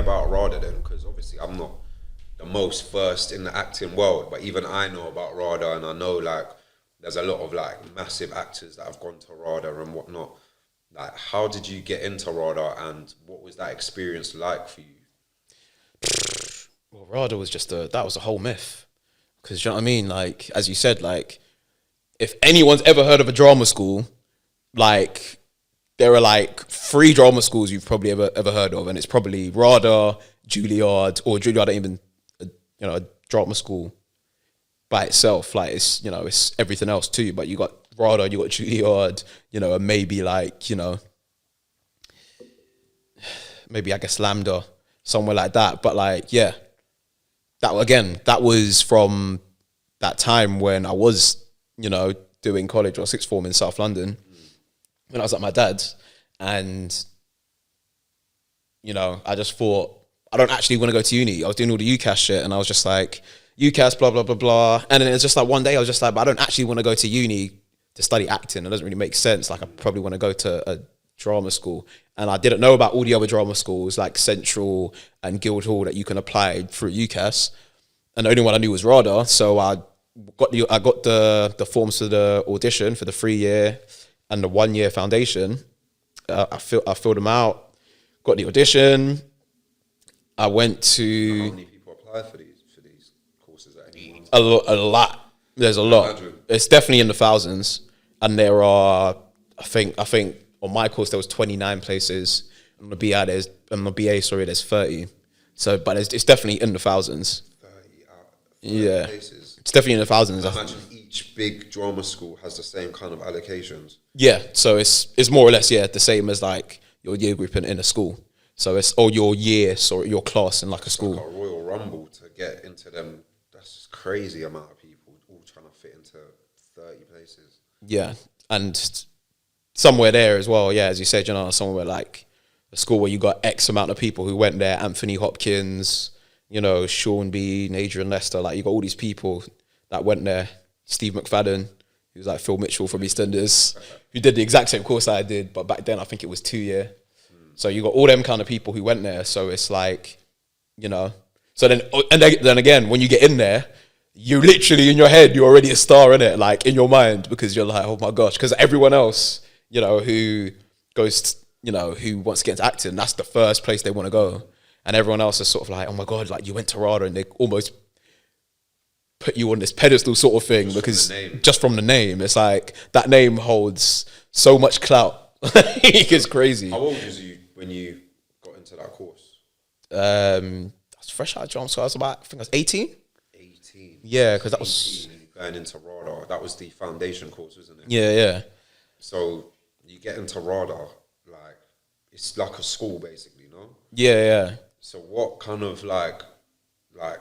about RADA then, because obviously I'm not the most versed in the acting world, but even I know about RADA, and I know like there's a lot of like massive actors that have gone to RADA and whatnot. Like, how did you get into RADA, and what was that experience like for you? Well, RADA was that was a whole myth. Because, you know what I mean? Like, as you said, like, if anyone's ever heard of a drama school, like, there are like 3 drama schools you've probably ever heard of, and it's probably RADA, Juilliard, or Juilliard ain't even a drama school by itself. Like, it's, it's everything else too. But you got RADA, you got Juilliard, and maybe like, maybe I guess Lambda, somewhere like that. But like, yeah, that was from that time when I was, doing college or sixth form in South London, when I was at my dad's, and I just thought, I don't actually want to go to uni. I was doing all the UCAS shit, and I was just like, UCAS, blah, blah, blah, blah. And then it's just like one day I was just like, but I don't actually want to go to uni to study acting. It doesn't really make sense. Like, I probably want to go to a drama school. And I didn't know about all the other drama schools like Central and Guildhall that you can apply through UCAS. And the only one I knew was RADA. So I got the forms for the audition for the 3-year and the 1-year foundation. I filled them out, got the audition. I went to... How many people apply for these courses at any one time? A lot. There's a lot. It's definitely in the thousands. And there are, I think on my course there was 29 places. On the BA there's 30. So, but it's definitely in the thousands. 30 places. It's definitely in the thousands. I imagine each big drama school has the same kind of allocations. Yeah, so it's more or less the same as like your year group in a school. So it's your year, so your class in like a school. Like a Royal Rumble to get into them. That's a crazy amount of people all trying to fit into 30 places. Yeah, and somewhere there as well. Yeah, as you said, somewhere like a school where you got X amount of people who went there. Anthony Hopkins, Sean Bean, Adrian Lester. Like, you got all these people that went there. Steve McFadden, who's like Phil Mitchell from EastEnders, who did the exact same course I did, but back then I think it was 2-year. So you got all them kind of people who went there. So it's like, So then again, when you get in there, you literally in your head, you're already a star in it, like in your mind, because you're like, oh my gosh, because everyone else, who goes, who wants to get into acting, that's the first place they want to go. And everyone else is sort of like, oh my God, like you went to RADA, and they almost put you on this pedestal sort of thing just from the name. It's like that name holds so much clout. It's crazy. How old was you when you got into that course? I was fresh out of drama school. I think I was 18. 18. Yeah, because that was going into RADA. That was the foundation course, wasn't it? Yeah. So you get into RADA, like it's like a school basically, no? Yeah. So what kind of like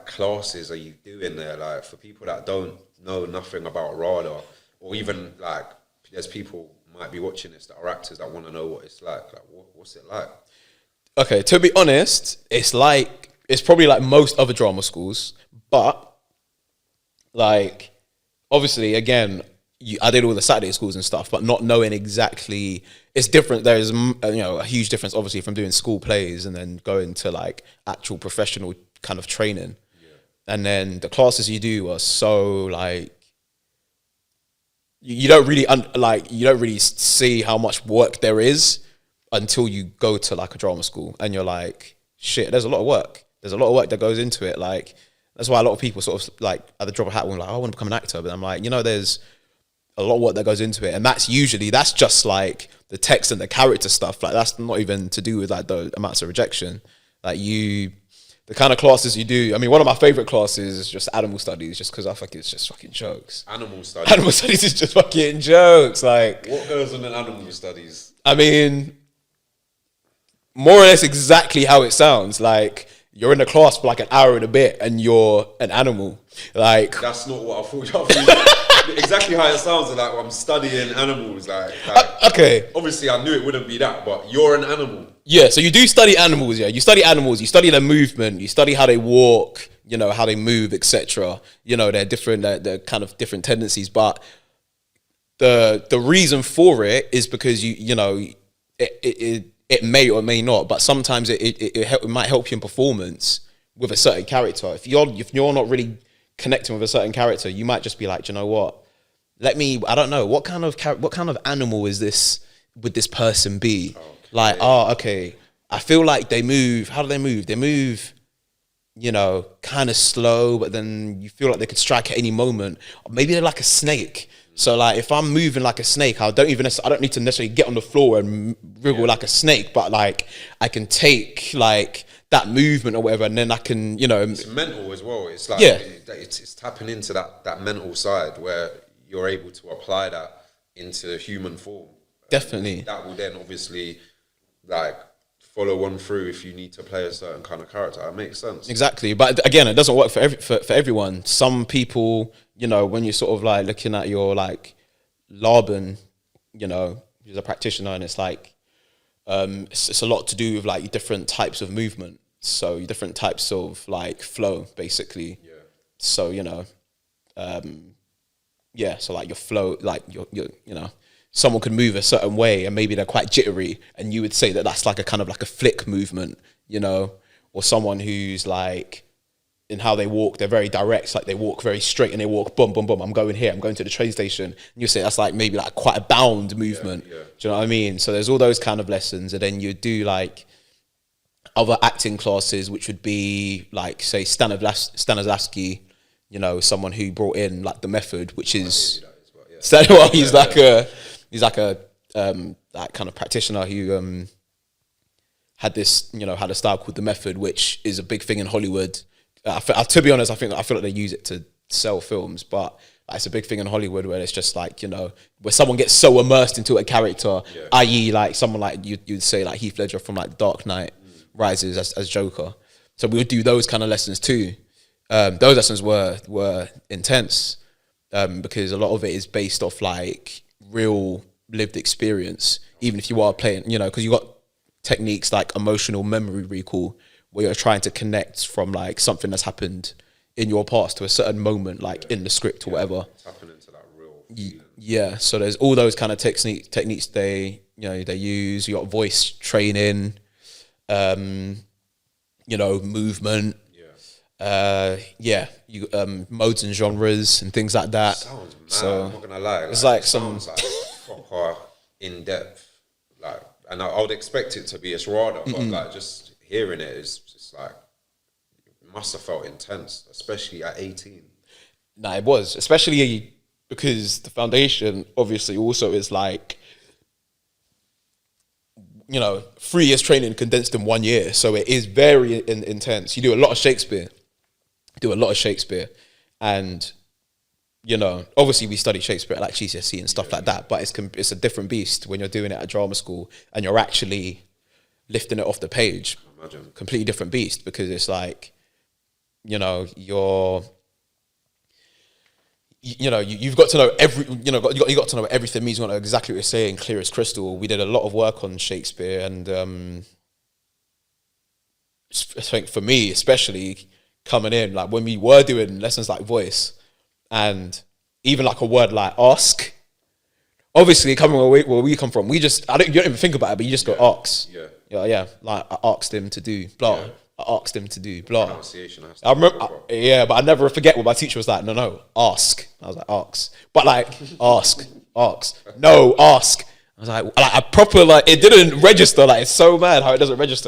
classes are you doing there? Like, for people that don't know nothing about RADA, or even like there's people might be watching this that are actors that want to know what it's like. Like, what's it like? Okay, to be honest, it's probably like most other drama schools, but like obviously again, I did all the Saturday schools and stuff, but not knowing exactly, it's different. There's a huge difference obviously from doing school plays and then going to like actual professional kind of training. Yeah. And then the classes you do are so like, you don't really see how much work there is until you go to like a drama school, and you're like, shit, there's a lot of work. There's a lot of work that goes into it. Like, that's why a lot of people sort of like at the drop of a hat when like, I want to become an actor, but I'm like, there's a lot of work that goes into it, and that's just like the text and the character stuff. Like, that's not even to do with like the amounts of rejection. Like, the kind of classes you do. I mean, one of my favorite classes is just animal studies, just because I think it's just fucking jokes. Animal studies. Animal studies is just fucking jokes. Like, what goes on in animal studies? I mean, more or less exactly how it sounds. Like, you're in a class for like an hour and a bit, and you're an animal. Like, that's not what I thought. Exactly how it sounds. Like, I'm studying animals. Like okay. Obviously, I knew it wouldn't be that, but you're an animal. Yeah, so you do study animals. Yeah, you study animals. You study their movement. You study how they walk. How they move, etc. They're different. They're kind of different tendencies. But the reason for it is because it it may or may not, but sometimes it might help you in performance with a certain character. If you're not really connecting with a certain character, you might just be like, do you know what? I don't know, what kind of animal is this? Would this person be? Okay. Like, okay. I feel like they move. How do they move? They move, kind of slow, but then you feel like they could strike at any moment. Or maybe they're like a snake. So like, if I'm moving like a snake, I don't need to necessarily get on the floor and wriggle like a snake, but like I can take like that movement or whatever, and then I can, It's mental as well. It's like it's tapping into that mental side where you're able to apply that into human form. Definitely. And that will then obviously like follow on through if you need to play a certain kind of character. That makes sense. Exactly. But again, it doesn't work for everyone. Some people, when you're sort of like looking at your like Laban, who's a practitioner, and it's like it's a lot to do with like different types of movement. So different types of like flow, basically. Yeah. So, so like your flow, like your someone could move a certain way and maybe they're quite jittery, and you would say that that's like a kind of like a flick movement, or someone who's like, in how they walk, they're very direct, like they walk very straight and they walk boom, boom, boom, I'm going here, I'm going to the train station. And you say that's like maybe like quite a bound movement. Yeah. Do you know what I mean? So there's all those kind of lessons, and then you do like other acting classes, which would be like, say, Stanislavski, someone who brought in like the method, which is he's like a that kind of practitioner who had this, had a style called the method, which is a big thing in Hollywood. To be honest, I feel like they use it to sell films, but it's a big thing in Hollywood where it's just like, where someone gets so immersed into a character, i.e. like someone like you'd say like Heath Ledger from like Dark Knight Rises as Joker. So we would do those kind of lessons too. Those lessons were intense because a lot of it is based off like real lived experience, even if you are playing, because you got techniques like emotional memory recall, where you're trying to connect from like something that's happened in your past to a certain moment, like in the script or whatever. Tapping into that real feeling. Yeah, so there's all those kind of techniques they use. You got voice training, movement. Modes and genres and things like that. Sounds mad. So I'm not gonna lie. It's like sounds like proper in depth. Like, and I would expect it to be as RADA, but like just hearing it is just like, it must have felt intense, especially at 18. Nah, it was, especially because the foundation obviously also is like, 3 years training condensed in 1 year. So it is very intense. You do a lot of Shakespeare. And, obviously we study Shakespeare at like GCSE and stuff like that, but it's a different beast when you're doing it at drama school and you're actually lifting it off the page. Imagine. Completely different beast, because it's like, you've got to know you got to know what everything means. You got to know exactly what you're saying, clear as crystal. We did a lot of work on Shakespeare, and I think for me, especially coming in, like when we were doing lessons like voice, and even like a word like ask. Obviously, coming where we come from, you don't even think about it, but you just go ask. Yeah. Like I asked him to do blah. Yeah. I asked him to do blah. Pronunciation has to I remember, but I never forget what my teacher was like. No, ask. I was like, ask, but like ask. No, ask. I was like I proper like it didn't register. Like it's so mad how it doesn't register.